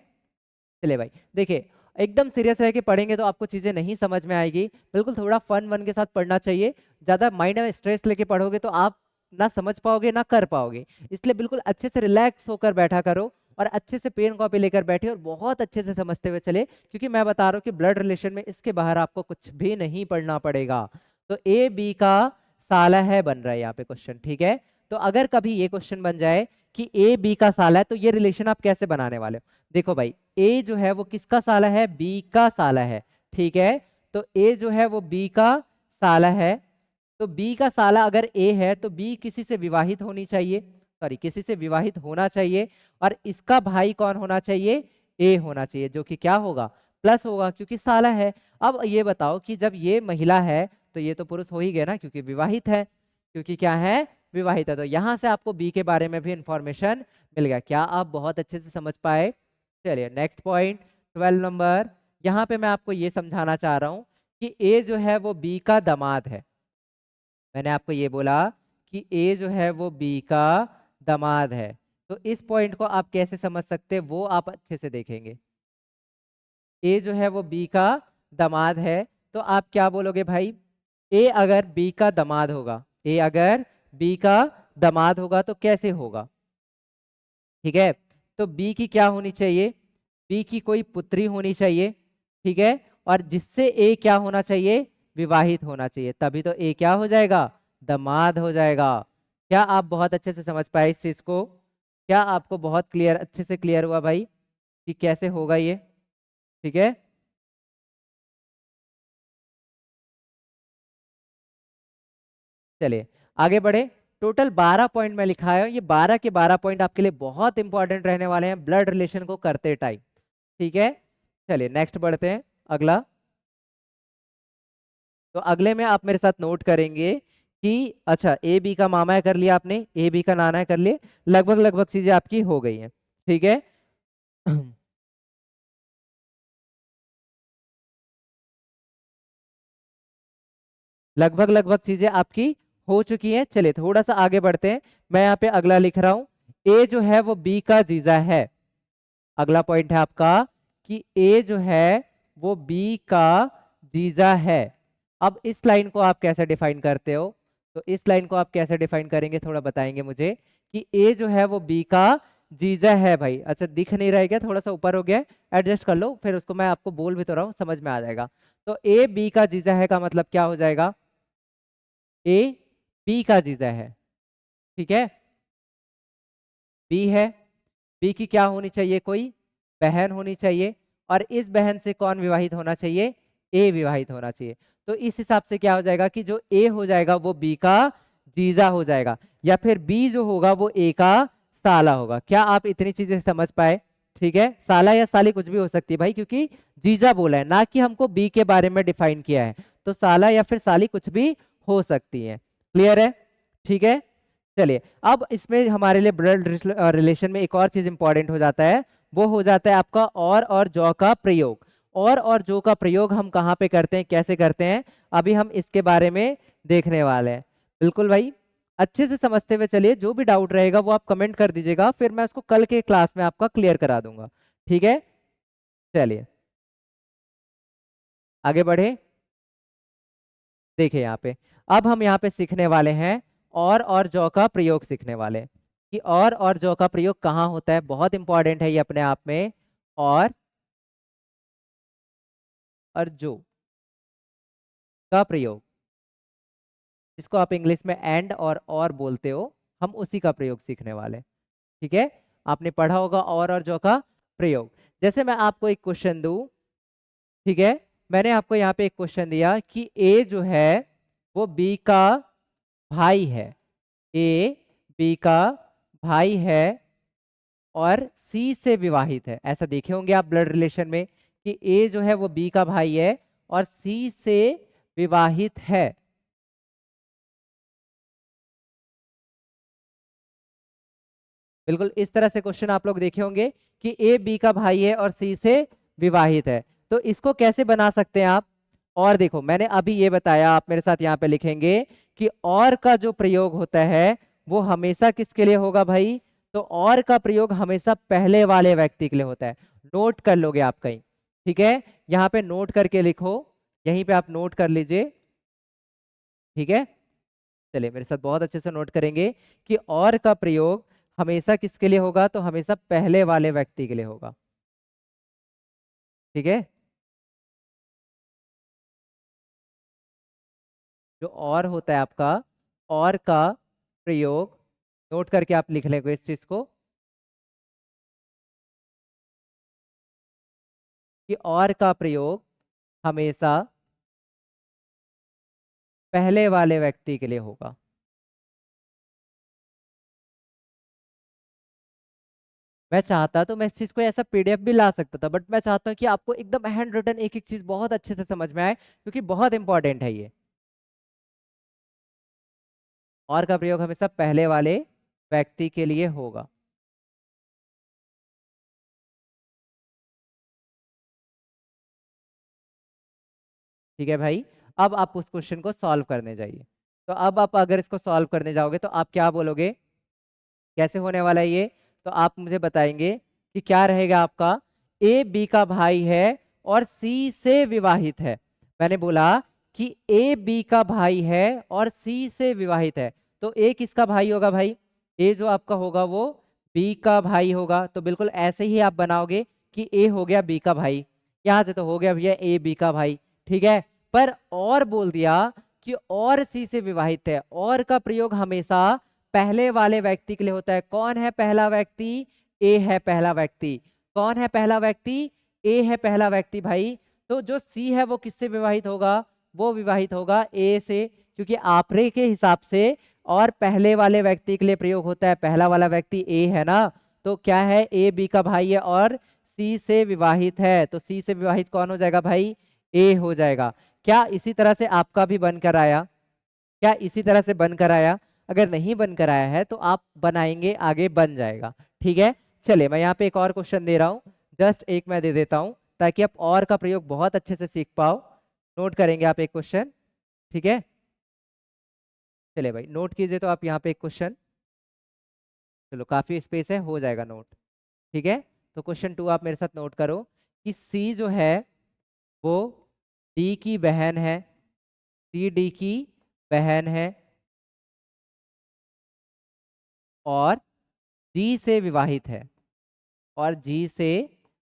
चलिए भाई देखिए, एकदम सीरियस रह के पढ़ेंगे तो आपको चीजें नहीं समझ में आएगी। बिल्कुल थोड़ा फन वन के साथ पढ़ना चाहिए। ज्यादा माइंड में स्ट्रेस लेके पढ़ोगे तो आप ना समझ पाओगे ना कर पाओगे। इसलिए बिल्कुल अच्छे से रिलैक्स होकर बैठा करो और अच्छे से पेन कॉपी लेकर बैठे और बहुत अच्छे से समझते हुए चले, क्योंकि मैं बता रहा हूँ कि ब्लड रिलेशन में इसके बाहर आपको कुछ भी नहीं पढ़ना पड़ेगा। तो ए बी का साला है बन रहा है यहाँ पे क्वेश्चन। ठीक है, तो अगर कभी ये क्वेश्चन बन जाए कि ए बी का साला है, तो ये रिलेशन आप कैसे बनाने वाले हो। देखो भाई, ए जो है वो किसका साला है, बी का साला है। ठीक है, तो ए जो है वो बी का साला है। तो बी का साला अगर ए है तो बी किसी से विवाहित होनी चाहिए, सॉरी किसी से विवाहित होना चाहिए, और इसका भाई कौन होना चाहिए, ए होना चाहिए, जो कि क्या होगा, प्लस होगा, क्योंकि साला है। अब ये बताओ कि जब ये महिला है तो ये तो पुरुष हो ही गया ना, क्योंकि विवाहित है, क्योंकि क्या है, विवाहित है। तो यहां से आपको बी के बारे में भी इंफॉर्मेशन मिल गया। क्या आप बहुत अच्छे से समझ पाए। चलिए नेक्स्ट पॉइंट 12 नंबर, यहाँ पे मैं आपको ये समझाना चाह रहा हूँ कि ए जो है वो बी का दामाद है। मैंने आपको ये बोला कि ए जो है वो बी का दामाद है। तो इस पॉइंट को आप कैसे समझ सकते हैं वो आप अच्छे से देखेंगे। ए जो है वो बी का दामाद है, तो आप क्या बोलोगे भाई, ए अगर बी का दामाद होगा, ए अगर बी का दामाद होगा तो कैसे होगा। ठीक है, तो बी की क्या होनी चाहिए, बी की कोई पुत्री होनी चाहिए। ठीक है, और जिससे ए क्या होना चाहिए, विवाहित होना चाहिए, तभी तो ए क्या हो जाएगा, दामाद हो जाएगा। क्या आप बहुत अच्छे से समझ पाए इस चीज को, क्या आपको बहुत क्लियर, अच्छे से क्लियर हुआ भाई कि कैसे होगा ये। ठीक है, चलिए आगे बढ़े। टोटल 12 पॉइंट में लिखा है, ये 12 के 12 पॉइंट आपके लिए बहुत इंपॉर्टेंट रहने वाले हैं ब्लड रिलेशन को करते टाइम। ठीक है, चलिए नेक्स्ट बढ़ते हैं अगला। तो अगले में आप मेरे साथ नोट करेंगे कि अच्छा ए बी का मामा है कर लिया आपने, ए बी का नाना है कर लिए, लगभग लगभग चीजें आपकी हो गई हैं। ठीक है लगभग लगभग चीजें आपकी हो चुकी हैं। चलिए थोड़ा सा आगे बढ़ते हैं। मैं यहाँ पे अगला लिख रहा हूं, ए जो है वो बी का जीजा है। अगला पॉइंट है आपका कि ए जो है वो बी का जीजा है। अब इस लाइन को आप कैसे डिफाइन करते हो? तो इस लाइन को आप कैसे डिफाइन करेंगे थोड़ा बताएंगे मुझे, कि ए जो है वो बी का जीजा है भाई। अच्छा दिख नहीं रहा है क्या? थोड़ा सा ऊपर हो गया, एडजस्ट कर लो, फिर उसको मैं आपको बोल भी तो रहा हूँ, समझ में आ जाएगा। तो ए बी का जीजा है का मतलब क्या हो जाएगा? ए बी का जीजा है, ठीक है। बी है, बी की क्या होनी चाहिए? कोई बहन होनी चाहिए, और इस बहन से कौन विवाहित होना चाहिए? ए विवाहित होना चाहिए। तो इस हिसाब से क्या हो जाएगा कि जो ए हो जाएगा वो बी का जीजा हो जाएगा, या फिर बी जो होगा वो ए का साला होगा। क्या आप इतनी चीजें समझ पाए? ठीक है, साला या साली कुछ भी हो सकती है भाई, क्योंकि जीजा बोला है ना कि हमको बी के बारे में डिफाइन किया है, तो साला या फिर साली कुछ भी हो सकती है। क्लियर है? ठीक है। चलिए अब इसमें हमारे लिए ब्लड रिलेशन में एक और चीज इंपॉर्टेंट हो जाता है, वो हो जाता है आपका और जो का प्रयोग। और जो का प्रयोग हम कहाँ पे करते हैं, कैसे करते हैं, अभी हम इसके बारे में देखने वाले हैं। बिल्कुल भाई, अच्छे से समझते हुए चलिए। जो भी डाउट रहेगा वो आप कमेंट कर दीजिएगा, फिर मैं उसको कल के क्लास में आपका क्लियर करा दूंगा। ठीक है, चलिए आगे बढ़े। देखिए यहाँ पे, अब हम यहाँ पे सीखने वाले हैं और जो का प्रयोग सीखने वाले हैं, कि और जो का प्रयोग कहाँ होता है। बहुत इंपॉर्टेंट है ये अपने आप में। और जो का प्रयोग, जिसको आप इंग्लिश में एंड और बोलते हो, हम उसी का प्रयोग सीखने वाले हैं। ठीक है, आपने पढ़ा होगा और जो का प्रयोग। जैसे मैं आपको एक क्वेश्चन दूं, ठीक है, मैंने आपको यहाँ पे एक क्वेश्चन दिया कि ए जो है वो बी का भाई है, ए बी का भाई है और सी से विवाहित है। ऐसा देखे होंगे आप ब्लड रिलेशन में कि ए जो है वो बी का भाई है और सी से विवाहित है। बिल्कुल इस तरह से क्वेश्चन आप लोग देखे होंगे कि ए बी का भाई है और सी से विवाहित है। तो इसको कैसे बना सकते हैं आप? और देखो मैंने अभी ये बताया, आप मेरे साथ यहाँ पे लिखेंगे कि और का जो प्रयोग होता है वो हमेशा किसके लिए होगा भाई? तो और का प्रयोग हमेशा पहले वाले व्यक्ति के लिए होता है। नोट कर लोगे आप कहीं, ठीक है, यहाँ पे नोट करके लिखो, यहीं पे आप नोट कर लीजिए। ठीक है, चलिए मेरे साथ बहुत अच्छे से नोट करेंगे कि और का प्रयोग हमेशा किसके लिए होगा? तो हमेशा पहले वाले व्यक्ति के लिए होगा। ठीक है, जो और होता है आपका, और का प्रयोग, नोट करके आप लिख लेंगे इस चीज को, कि और का प्रयोग हमेशा पहले वाले व्यक्ति के लिए होगा। मैं चाहता तो मैं इस चीज को ऐसा पीडीएफ भी ला सकता था, बट मैं चाहता हूँ कि आपको एकदम हैंड रिटन एक एक चीज बहुत अच्छे से समझ में आए, क्योंकि बहुत इंपॉर्टेंट है ये। और का प्रयोग हमेशा पहले वाले व्यक्ति के लिए होगा। ठीक है भाई, अब आप उस क्वेश्चन को सॉल्व करने जाइए। तो अब आप अगर इसको सॉल्व करने जाओगे तो आप क्या बोलोगे, कैसे होने वाला है ये? तो आप मुझे बताएंगे कि क्या रहेगा आपका। ए बी का भाई है और सी से विवाहित है। मैंने बोला कि ए बी का भाई है और सी से विवाहित है, तो ए किसका भाई होगा भाई? ए जो आपका होगा वो बी का भाई होगा। तो बिल्कुल ऐसे ही आप बनाओगे कि ए हो गया बी का भाई, यहां से तो हो गया भैया ए बी का भाई। ठीक है, पर और बोल दिया कि और सी से विवाहित है। और का प्रयोग हमेशा पहले वाले व्यक्ति के लिए होता है। कौन है पहला व्यक्ति? ए है पहला व्यक्ति। कौन है पहला व्यक्ति? ए है पहला व्यक्ति भाई। तो जो सी है वो किससे विवाहित होगा? वो विवाहित होगा ए से, क्योंकि आपरे के हिसाब से और पहले वाले व्यक्ति के लिए प्रयोग होता है, पहला वाला व्यक्ति ए है ना। तो क्या है, ए बी का भाई है और सी से विवाहित है, तो सी से विवाहित कौन हो जाएगा भाई? ए हो जाएगा। क्या इसी तरह से आपका भी बनकर आया? क्या इसी तरह से बनकर आया? अगर नहीं बनकर आया है तो आप बनाएंगे, आगे बन जाएगा। ठीक है, चलिए मैं यहाँ पे एक और क्वेश्चन दे रहा हूँ, जस्ट एक मैं दे देता हूँ ताकि आप और का प्रयोग बहुत अच्छे से सीख पाओ। नोट करेंगे आप एक क्वेश्चन, ठीक है। चलिए भाई नोट कीजिए तो आप यहाँ पे एक क्वेश्चन, चलो काफी स्पेस है, हो जाएगा नोट। ठीक है, तो क्वेश्चन 2 आप मेरे साथ नोट करो कि सी जो है वो डी की बहन है, सी डी की बहन है और जी से विवाहित है, और जी से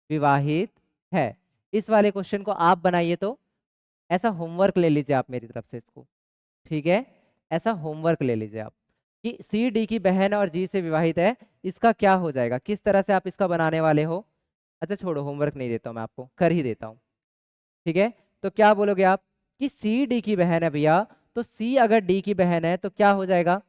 विवाहित है। इस वाले क्वेश्चन को आप बनाइए, तो ऐसा होमवर्क ले लीजिए आप मेरी तरफ से इसको। ठीक है, ऐसा होमवर्क ले लीजिए आप कि सी डी की बहन और जी से विवाहित है, इसका क्या हो जाएगा, किस तरह से आप इसका बनाने वाले हो। अच्छा छोड़ो, होमवर्क नहीं देता हूँ, मैं आपको कर ही देता हूँ। ठीक है, तो क्या बोलोगे आप कि सी डी की बहन है भैया, तो सी अगर डी की बहन है तो क्या हो जाएगा,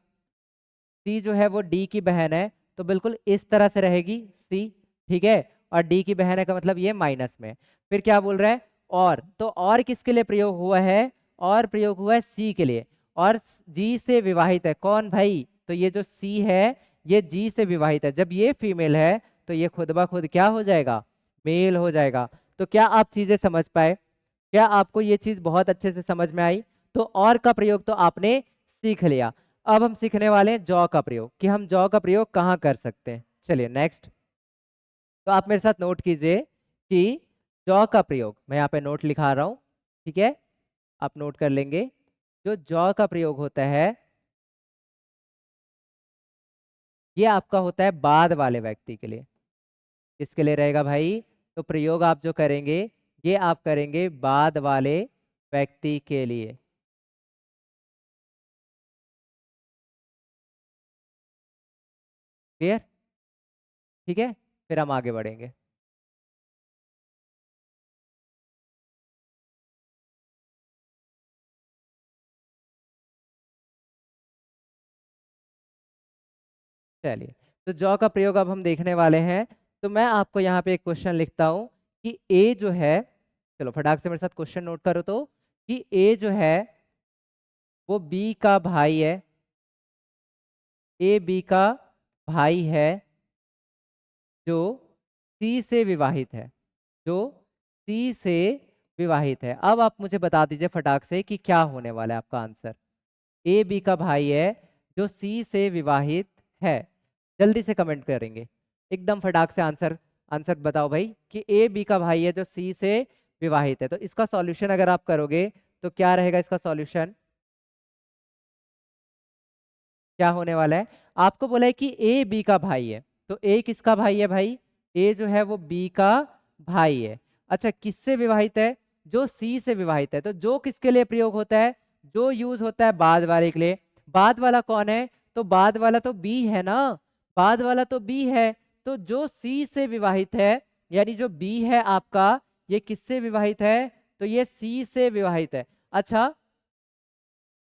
सी जो है वो डी की बहन है, तो बिल्कुल इस तरह से रहेगी सी। ठीक है, और डी की बहन है का मतलब ये माइनस में। फिर क्या बोल रहा है, और तो और किसके लिए प्रयोग हुआ है, और प्रयोग हुआ है सी के लिए, और जी से विवाहित है कौन भाई, तो ये जो सी है ये जी से विवाहित है। जब ये फीमेल है तो ये खुद ब खुद क्या हो जाएगा, मेल हो जाएगा। तो क्या आप चीजें समझ पाए, क्या आपको ये चीज बहुत अच्छे से समझ में आई। तो और का प्रयोग तो आपने सीख लिया। अब हम सीखने वाले हैं जॉ का प्रयोग, कि हम जॉ का प्रयोग कहाँ कर सकते हैं। चलिए नेक्स्ट, तो आप मेरे साथ नोट कीजिए कि जॉ का प्रयोग, मैं यहाँ पे नोट लिखा रहा हूँ। ठीक है, आप नोट कर लेंगे। जो जॉ का प्रयोग होता है ये आपका होता है बाद वाले व्यक्ति के लिए। किसके लिए रहेगा भाई, तो प्रयोग आप जो करेंगे ये आप करेंगे बाद वाले व्यक्ति के लिए। क्लियर, ठीक है, फिर हम आगे बढ़ेंगे। चलिए, तो जॉ का प्रयोग अब हम देखने वाले हैं। तो मैं आपको यहाँ पे एक क्वेश्चन लिखता हूँ कि ए जो है, चलो फटाक से मेरे साथ क्वेश्चन नोट करो, तो कि ए जो है वो बी का भाई है, ए बी का भाई है जो सी से विवाहित है, जो सी से विवाहित है। अब आप मुझे बता दीजिए फटाक से कि क्या होने वाला है आपका आंसर। ए बी का भाई है जो सी से विवाहित है, जल्दी से कमेंट करेंगे, एकदम फटाक से आंसर, आंसर बताओ भाई कि ए बी का भाई है जो सी से विवाहित है। तो इसका सॉल्यूशन अगर आप करोगे तो क्या रहेगा इसका सॉल्यूशन, क्या होने वाला है। आपको बोला है कि ए बी का भाई है, तो ए किसका भाई है भाई, ए जो है वो बी का भाई है। अच्छा किससे विवाहित है, जो सी से विवाहित है। तो जो किसके लिए प्रयोग होता है, जो यूज होता है बाद वाले के लिए। बाद वाला कौन है, तो बाद वाला तो बी है ना, बाद वाला तो बी है। तो जो सी से विवाहित है, यानी जो बी है आपका, ये किससे विवाहित है, तो ये सी से विवाहित है। अच्छा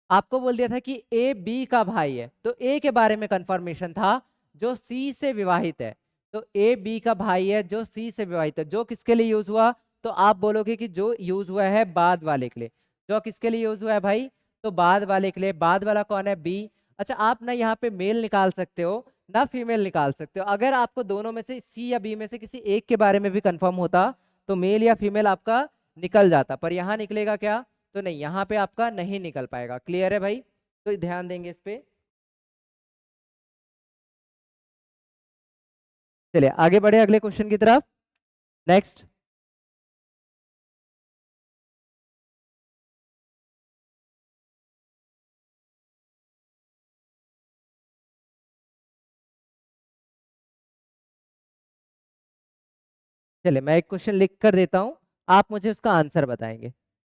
आपको बोल दिया था कि ए बी का भाई है, तो ए के बारे में कंफर्मेशन था, जो सी से विवाहित है। तो ए बी का भाई है जो सी से विवाहित है, जो किसके लिए यूज हुआ, तो आप बोलोगे कि जो यूज हुआ है बाद वाले के लिए। जो किसके लिए यूज हुआ है भाई, तो बाद वाले के लिए। बाद वाला कौन है, बी। अच्छा आप ना यहाँ पे मेल निकाल सकते हो ना फीमेल निकाल सकते हो। अगर आपको दोनों में से सी या बी में से किसी एक के बारे में भी कंफर्म होता तो मेल या फीमेल आपका निकल जाता, पर यहाँ निकलेगा क्या, तो नहीं, यहाँ पे आपका नहीं निकल पाएगा। क्लियर है भाई, तो ध्यान देंगे इस पे। चलिए आगे बढ़े अगले क्वेश्चन की तरफ। नेक्स्ट, चलिए मैं एक क्वेश्चन लिख कर देता हूं, आप मुझे उसका आंसर बताएंगे।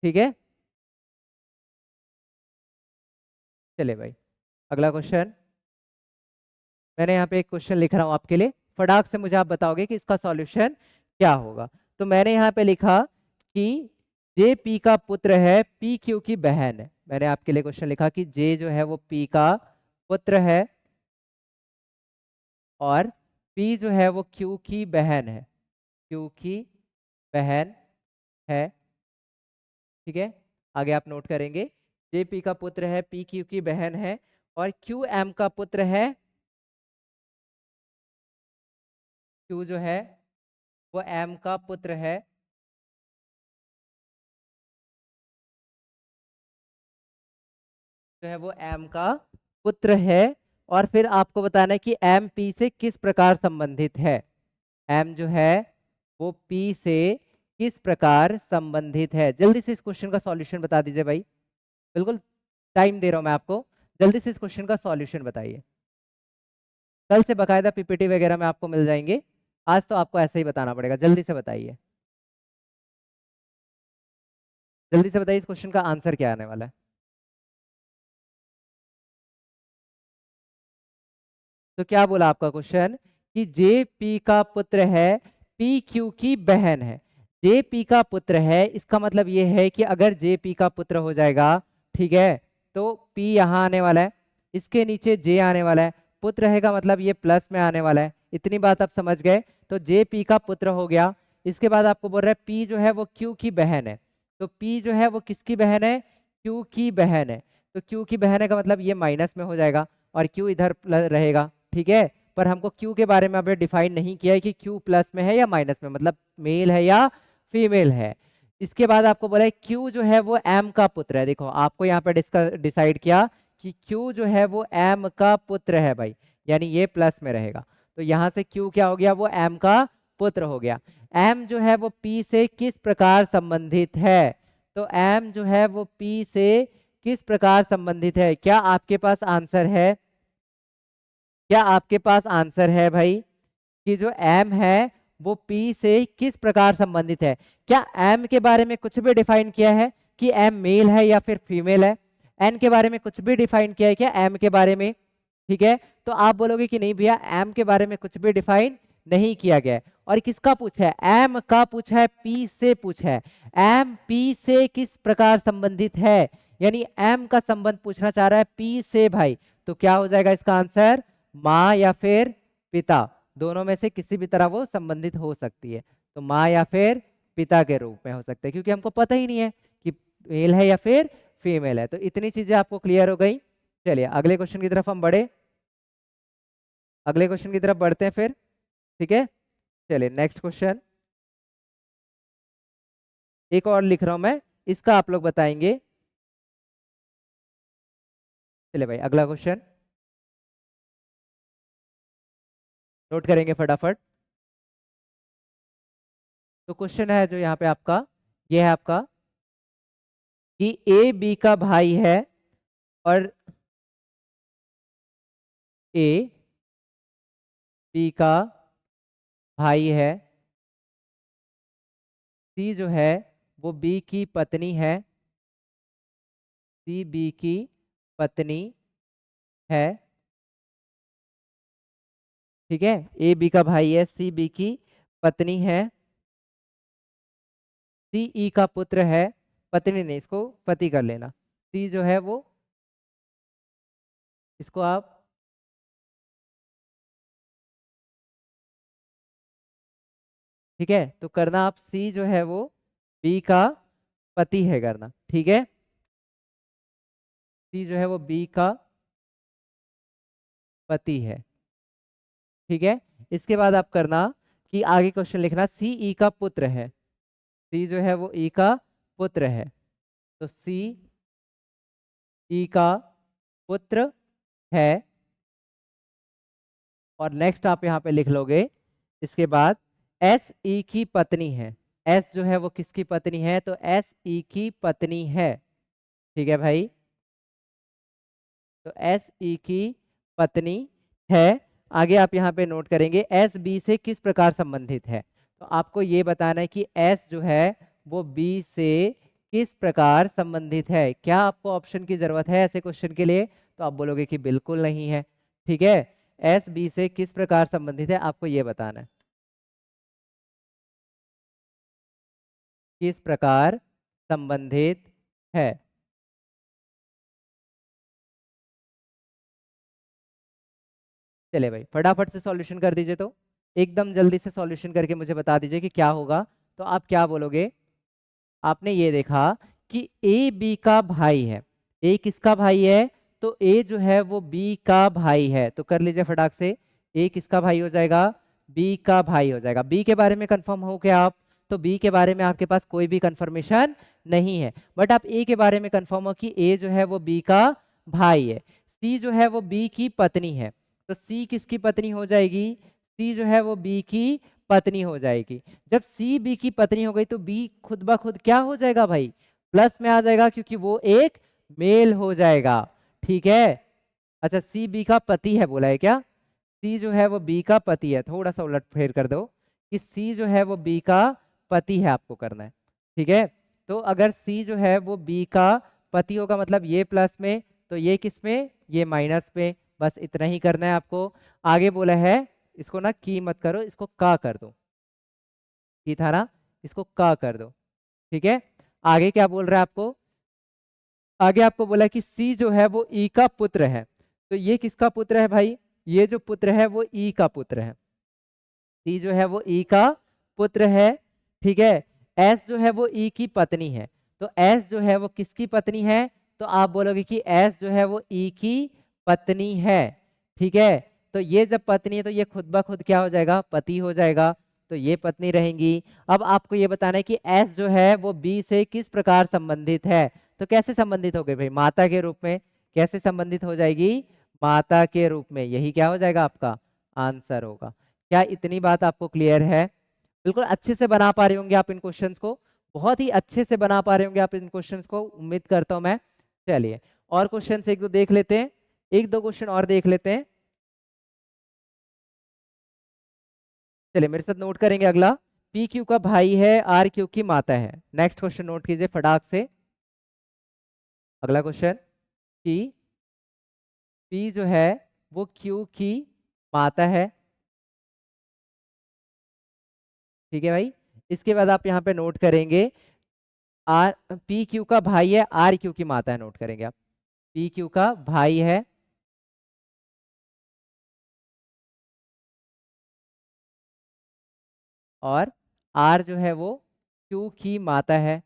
ठीक है, चलिए भाई अगला क्वेश्चन, मैंने यहाँ पे एक क्वेश्चन लिख रहा हूँ आपके लिए, फटाक से मुझे आप बताओगे कि इसका सॉल्यूशन क्या होगा। तो मैंने यहाँ पे लिखा कि जे पी का पुत्र है, पी क्यू की बहन है। मैंने आपके लिए क्वेश्चन लिखा कि जे जो है वो पी का पुत्र है और पी जो है वो क्यू की बहन है, क्यू की बहन है। ठीक है, आगे आप नोट करेंगे, जे पी का पुत्र है, पी क्यू की बहन है, और क्यू एम का पुत्र है, क्यू जो है वो एम का पुत्र है। जो है वो m का पुत्र है, और फिर आपको बताना है कि m p से किस प्रकार संबंधित है। m जो है वो p से किस प्रकार संबंधित है। जल्दी से इस क्वेश्चन का सॉल्यूशन बता दीजिए भाई, बिल्कुल टाइम दे रहा हूं मैं आपको, जल्दी से इस क्वेश्चन का सॉल्यूशन बताइए। कल से बकायदा पीपीटी वगैरह में आपको मिल जाएंगे, आज तो आपको ऐसे ही बताना पड़ेगा। जल्दी से बताइए, जल्दी से बताइए इस क्वेश्चन का आंसर क्या आने वाला है। तो क्या बोला आपका क्वेश्चन कि जे पी का पुत्र है, पी क्यू की बहन है। जे पी का पुत्र है, इसका मतलब ये है कि अगर जे पी का पुत्र हो जाएगा, ठीक है, तो पी यहाँ आने वाला है, इसके नीचे जे आने वाला है, पुत्र रहेगा मतलब ये प्लस में आने वाला है। इतनी बात आप समझ गए, तो जे पी का पुत्र हो गया। इसके बाद आपको बोल रहा है पी जो है वो क्यू की बहन है, तो पी जो है वो किसकी बहन है, क्यू की बहन है। तो क्यू की बहन है का मतलब ये माइनस में हो जाएगा और क्यू इधर प्लस रहेगा, ठीक है। पर हमको क्यू के बारे में अभी डिफाइन नहीं किया है कि क्यू प्लस में है या माइनस में, मतलब मेल है या फीमेल है। इसके बाद आपको बोला है क्यू जो है वो एम का पुत्र है। देखो आपको यहाँ पे डिसाइड किया कि क्यू जो है वो एम का पुत्र है भाई, यानी ये प्लस में रहेगा, तो यहाँ से क्यू क्या हो गया, वो एम का पुत्र हो गया। एम जो है वो पी से किस प्रकार संबंधित है, तो एम जो है वो पी से किस प्रकार संबंधित है। क्या आपके पास आंसर है, क्या आपके पास आंसर है भाई कि जो m है वो p से किस प्रकार संबंधित है। क्या m के बारे में कुछ भी डिफाइन किया है कि m मेल है या फिर फीमेल है। n के बारे में कुछ भी डिफाइन किया है क्या m के बारे में, ठीक है। तो आप बोलोगे कि नहीं भैया m के बारे में कुछ भी डिफाइन नहीं किया गया है। और किसका पूछा है, m का पूछा है, p से पूछा है। m p से किस प्रकार संबंधित है, यानी m का संबंध पूछना चाह रहा है p से भाई। तो क्या हो जाएगा इसका आंसर, माँ या फिर पिता, दोनों में से किसी भी तरह वो संबंधित हो सकती है। तो माँ या फिर पिता के रूप में हो सकता है, क्योंकि हमको पता ही नहीं है कि मेल है या फिर फीमेल है। तो इतनी चीजें आपको क्लियर हो गई। चलिए अगले क्वेश्चन की तरफ हम बढ़े, अगले क्वेश्चन की तरफ बढ़ते हैं फिर, ठीक है। चलिए नेक्स्ट क्वेश्चन, एक और लिख रहा हूं मैं, इसका आप लोग बताएंगे। चलिए भाई अगला क्वेश्चन नोट करेंगे फटाफट। तो क्वेश्चन है जो यहाँ पे आपका, ये है आपका कि ए बी का भाई है और ए बी का भाई है, सी जो है वो बी की पत्नी है, सी बी की पत्नी है, ठीक है। ए बी का भाई है, सी बी की पत्नी है, सी ई का पुत्र है, पत्नी नहीं, इसको पति कर लेना। सी जो है वो, इसको आप ठीक है, तो करना आप सी जो है वो बी का पति है करना, ठीक है। सी जो है वो बी का पति है, ठीक है। इसके बाद आप करना कि आगे क्वेश्चन लिखना सी ई का पुत्र है, सी जो है वो ई का पुत्र है, तो सी ई का पुत्र है। और नेक्स्ट आप यहाँ पे लिख लोगे, इसके बाद एस ई की पत्नी है, एस जो है वो किसकी पत्नी है, तो एस ई की पत्नी है, ठीक है भाई। तो एस ई की पत्नी है। आगे आप यहाँ पे नोट करेंगे एस बी से किस प्रकार संबंधित है, तो आपको ये बताना है कि एस जो है वो बी से किस प्रकार संबंधित है। क्या आपको ऑप्शन की जरूरत है ऐसे क्वेश्चन के लिए, तो आप बोलोगे कि बिल्कुल नहीं है, ठीक है। एस बी से किस प्रकार संबंधित है आपको ये बताना है, किस प्रकार संबंधित है। चले भाई फटाफट से सॉल्यूशन कर दीजिए, तो एकदम जल्दी से सॉल्यूशन करके मुझे बता दीजिए कि क्या होगा। तो आप क्या बोलोगे, आपने ये देखा कि ए बी का भाई है, ए किसका भाई है, तो ए जो है वो बी का भाई है, तो कर लीजिए फटाक से, ए किसका भाई हो जाएगा, बी का भाई हो जाएगा। बी के बारे में कंफर्म हो क्या आप, तो बी के बारे में आपके पास कोई भी कंफर्मेशन नहीं है, बट आप ए के बारे में कंफर्म हो कि ए जो है वो बी का भाई है, सी जो है वो बी की पत्नी है, तो सी किसकी पत्नी हो जाएगी, सी जो है वो बी की पत्नी हो जाएगी। जब सी बी की पत्नी हो गई तो बी खुद ब खुद क्या हो जाएगा भाई, प्लस में आ जाएगा, क्योंकि वो एक मेल हो जाएगा। ठीक है, अच्छा सी बी का पति है बोला है क्या, सी जो है वो बी का पति है, थोड़ा सा उलट फेर कर दो कि सी जो है वो बी का पति है, आपको करना है। ठीक है, तो अगर सी जो है वो बी का पति होगा, मतलब ये प्लस में तो ये किस में, ये माइनस में, बस इतना ही करना है आपको। आगे बोला है इसको ना की मत करो, इसको का कर दो, की था ना, इसको का कर दो। ठीक है, आगे क्या बोल रहा है आपको, आगे आपको बोला कि सी जो है वो ई का पुत्र है, तो ये किसका पुत्र है भाई, ये जो पुत्र है वो ई का पुत्र है, सी जो है वो ई का पुत्र है। ठीक है, एस जो है वो ई की पत्नी है, तो एस जो है वो किसकी पत्नी है, तो आप बोलोगे कि एस जो है वो ई की पत्नी है। ठीक है, तो ये जब पत्नी है तो ये खुद ब खुद क्या हो जाएगा, पति हो जाएगा, तो ये पत्नी रहेंगी। अब आपको ये बताना है कि एस जो है वो बी से किस प्रकार संबंधित है, तो कैसे संबंधित हो गई भाई, माता के रूप में, कैसे संबंधित हो जाएगी, माता के रूप में, यही क्या हो जाएगा आपका आंसर होगा। क्या इतनी बात आपको क्लियर है, बिल्कुल अच्छे से बना पा रहे होंगे आप इन क्वेश्चंस को, बहुत ही अच्छे से बना पा रहे होंगे आप इन क्वेश्चंस को, उम्मीद करता हूं मैं। चलिए और क्वेश्चन एक दो देख लेते हैं, एक दो क्वेश्चन और देख लेते हैं। चलिए मेरे साथ नोट करेंगे अगला, पी क्यू का भाई है, आर क्यू की माता है। नेक्स्ट क्वेश्चन नोट कीजिए फटाक से, अगला क्वेश्चन कि पी जो है वो क्यू की माता है। ठीक है भाई, इसके बाद आप यहाँ पे नोट करेंगे आर, पी क्यू का भाई है, आर क्यू की माता है, नोट करेंगे आप, पी क्यू का भाई है और आर जो है वो क्यू की माता है।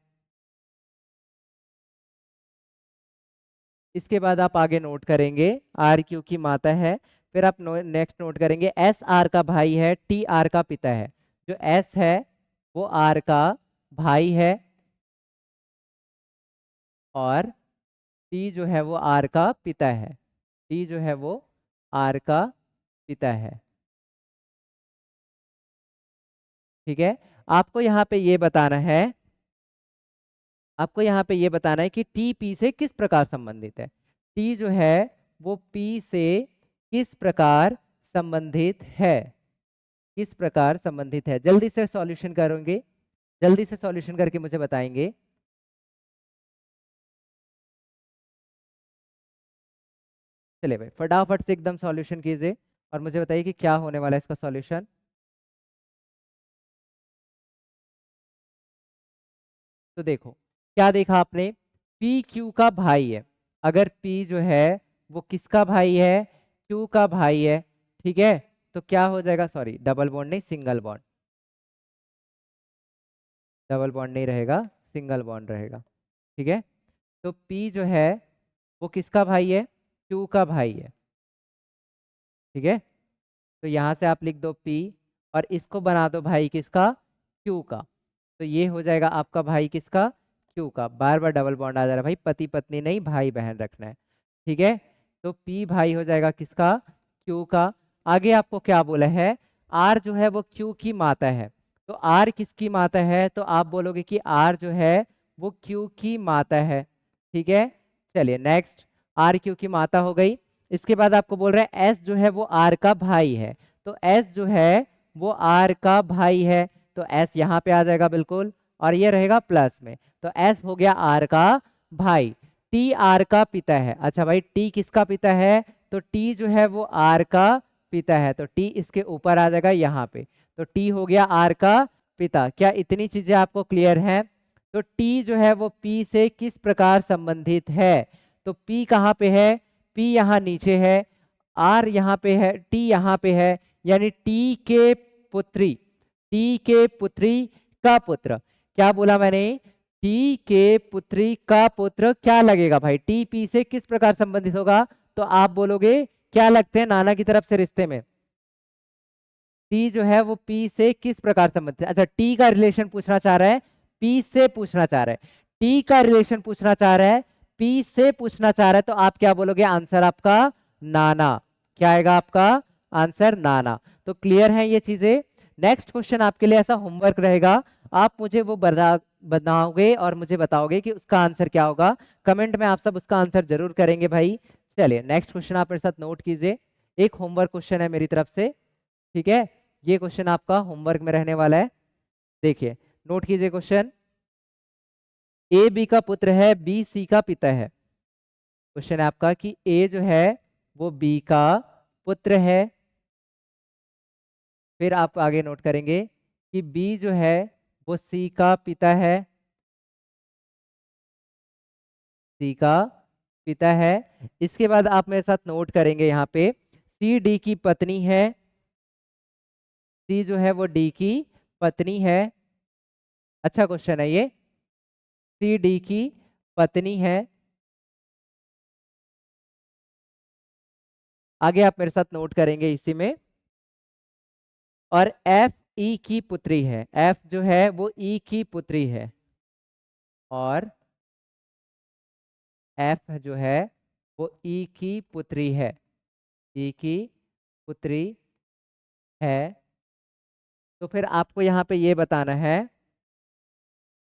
इसके बाद आप आगे नोट करेंगे आर क्यू की माता है, फिर आप नेक्स्ट नोट करेंगे एस आर का भाई है, टी आर का पिता है। जो एस है वो आर का भाई है और टी जो है वो आर का पिता है, टी जो है वो आर का पिता है। ठीक है, आपको यहाँ पे ये बताना है, आपको यहाँ पे ये बताना है कि टी पी से किस प्रकार संबंधित है, टी जो है वो पी से किस प्रकार संबंधित है, किस प्रकार संबंधित है, जल्दी से सॉल्यूशन करोगे, जल्दी से सॉल्यूशन करके मुझे बताएंगे। चलिए भाई फटाफट से एकदम सॉल्यूशन कीजिए और मुझे बताइए कि क्या होने वाला है इसका सॉल्यूशन। तो देखो क्या देखा आपने, पी क्यू का भाई है, अगर पी जो है वो किसका भाई है, क्यू का भाई है। ठीक है, तो क्या हो जाएगा, सॉरी डबल बॉन्ड नहीं सिंगल बॉन्ड, डबल बॉन्ड नहीं रहेगा, सिंगल बॉन्ड रहेगा। ठीक है, तो पी जो है वो किसका भाई है, क्यू का भाई है। ठीक है, तो यहाँ से आप लिख दो पी और इसको बना दो भाई किसका, क्यू का, तो ये हो जाएगा आपका भाई किसका, क्यू का, बार बार डबल बॉन्ड आ जा रहा है भाई, पति पत्नी नहीं भाई बहन रखना है। ठीक है, तो पी भाई हो जाएगा किसका, क्यू का। आगे आपको क्या बोला है, आर जो है वो क्यू की माता है, तो आर किसकी माता है, तो आप बोलोगे कि आर जो है वो क्यू की माता है। ठीक है, चलिए नेक्स्ट, आर क्यू की माता हो गई। इसके बाद आपको बोल रहा है एस जो है वो आर का भाई है, तो एस जो है वो आर का भाई है, तो एस यहाँ पे आ जाएगा बिल्कुल और ये रहेगा प्लस में, तो एस हो गया आर का भाई। टी आर का पिता है, अच्छा भाई टी किसका पिता है, तो टी जो है वो आर का पिता है, तो टी इसके ऊपर आ जाएगा यहाँ पे, तो टी हो गया आर का पिता। क्या इतनी चीजें आपको क्लियर हैं, तो टी जो है वो पी से किस प्रकार संबंधित है, तो पी कहाँ पे है, पी यहाँ नीचे है, आर यहाँ पे है, टी यहाँ पे है, यानी टी के पुत्री, टी के पुत्री का पुत्र, क्या बोला मैंने, टी के पुत्री का पुत्र क्या लगेगा भाई, टी पी से किस प्रकार संबंधित होगा, तो आप बोलोगे क्या लगते हैं नाना की तरफ से रिश्ते में, टी जो है वो पी से किस प्रकार संबंधित है। अच्छा टी का रिलेशन पूछना चाह रहा है, पी से पूछना चाह रहा है, टी का रिलेशन पूछना चाह रहा है पी से पूछना चाह रहा है तो आप क्या बोलोगे? आंसर आपका नाना। क्या आएगा आपका आंसर? नाना। तो क्लियर है ये चीजें। नेक्स्ट क्वेश्चन आपके लिए ऐसा होमवर्क रहेगा, आप मुझे वो बनाओगे और मुझे बताओगे कि उसका आंसर क्या होगा। कमेंट में आप सब उसका आंसर जरूर करेंगे भाई। चलिए नेक्स्ट क्वेश्चन आप मेरे साथ नोट कीजिए। एक होमवर्क क्वेश्चन है मेरी तरफ से, ठीक है? ये क्वेश्चन आपका होमवर्क में रहने वाला है। देखिए नोट कीजिए क्वेश्चन। ए बी का पुत्र है, बी सी का पिता है। क्वेश्चन है आपका कि ए जो है वो बी का पुत्र है। फिर आप आगे नोट करेंगे कि बी जो है वो सी का पिता है। सी का पिता है। इसके बाद आप मेरे साथ नोट करेंगे यहाँ पे सी डी की पत्नी है। सी जो है वो डी की पत्नी है। अच्छा क्वेश्चन है ये। सी डी की पत्नी है। आगे आप मेरे साथ नोट करेंगे इसी में। और एफ ई की पुत्री है। एफ जो है वो ई की पुत्री है। और एफ जो है वो ई की पुत्री है। ई की पुत्री है। तो फिर आपको यहाँ पे ये बताना है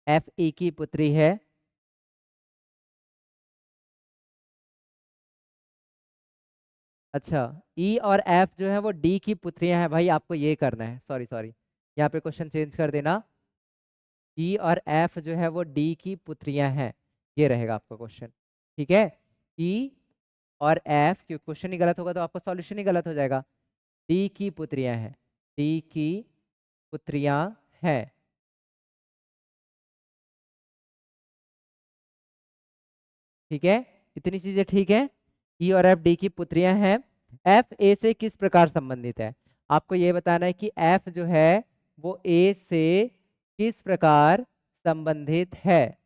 एफ ई की पुत्री है। अच्छा ई और एफ जो है वो डी की पुत्रियां हैं भाई, आपको ये करना है। सॉरी सॉरी, यहाँ पे क्वेश्चन चेंज कर देना। ई और एफ जो है वो डी की पुत्रियां हैं, ये रहेगा आपका क्वेश्चन। ठीक है, ई और एफ, क्योंकि क्वेश्चन ही गलत होगा तो आपका सॉल्यूशन ही गलत हो जाएगा। डी की पुत्रियां हैं, डी की पुत्रियां हैं। ठीक है, इतनी चीजें ठीक है। ई और एफ डी की पुत्रियां हैं। एफ ए से किस प्रकार संबंधित है? आपको ये बताना है कि एफ जो है वो ए से किस प्रकार संबंधित है।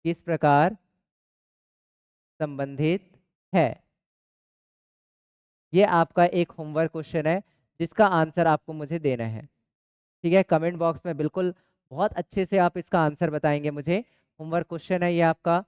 किस प्रकार संबंधित है, ये आपका एक होमवर्क क्वेश्चन है जिसका आंसर आपको मुझे देना है। ठीक है, कमेंट बॉक्स में बिल्कुल बहुत अच्छे से आप इसका आंसर बताएंगे मुझे। होमवर्क क्वेश्चन है ये आपका,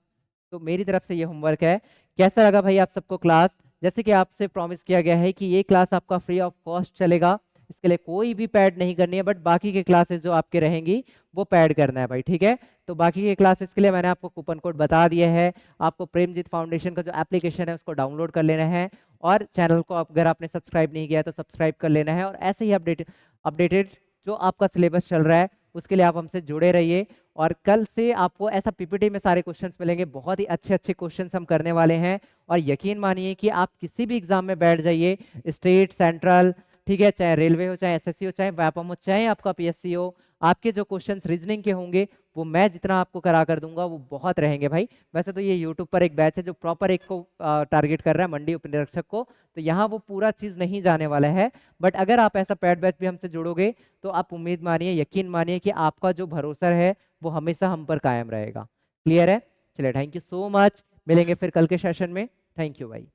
तो मेरी तरफ से ये होमवर्क है। कैसा लगा भाई आप सबको क्लास? जैसे कि आपसे प्रॉमिस किया गया है कि ये क्लास आपका फ्री ऑफ कॉस्ट चलेगा, इसके लिए कोई भी पैड नहीं करनी है, बट बाकी के क्लासेस जो आपके रहेंगी वो पैड करना है भाई। ठीक है, तो बाकी के क्लासेस के लिए मैंने आपको कूपन कोड बता दिया है। आपको प्रेमजीत फाउंडेशन का जो एप्लीकेशन है उसको डाउनलोड कर लेना है, और चैनल को अगर आपने सब्सक्राइब नहीं किया है तो सब्सक्राइब कर लेना है। और ऐसे ही अपडेटेड जो आपका सिलेबस चल रहा है उसके लिए आप हमसे जुड़े रहिए। और कल से आपको ऐसा पीपीटी में सारे क्वेश्चंस मिलेंगे, बहुत ही अच्छे अच्छे क्वेश्चंस हम करने वाले हैं। और यकीन मानिए कि आप किसी भी एग्जाम में बैठ जाइए, स्टेट सेंट्रल, ठीक है, चाहे रेलवे हो, चाहे एसएससी हो, चाहे व्यापम हो, चाहे आपका पीएससी हो, आपके जो क्वेश्चंस रीजनिंग के होंगे वो मैं जितना आपको करा कर दूंगा वो बहुत रहेंगे भाई। वैसे तो ये यूट्यूब पर एक बैच है जो प्रॉपर एक को टारगेट कर रहा है, मंडी उपनिरीक्षक को, तो यहाँ वो पूरा चीज़ नहीं जाने वाला है। बट अगर आप ऐसा पैड बैच भी हमसे जुड़ोगे तो आप उम्मीद मानिए, यकीन मानिए कि आपका जो भरोसा है वो हमेशा हम पर कायम रहेगा। क्लियर है? चलिए, थैंक यू सो मच। मिलेंगे फिर कल के सेशन में। थैंक यू भाई।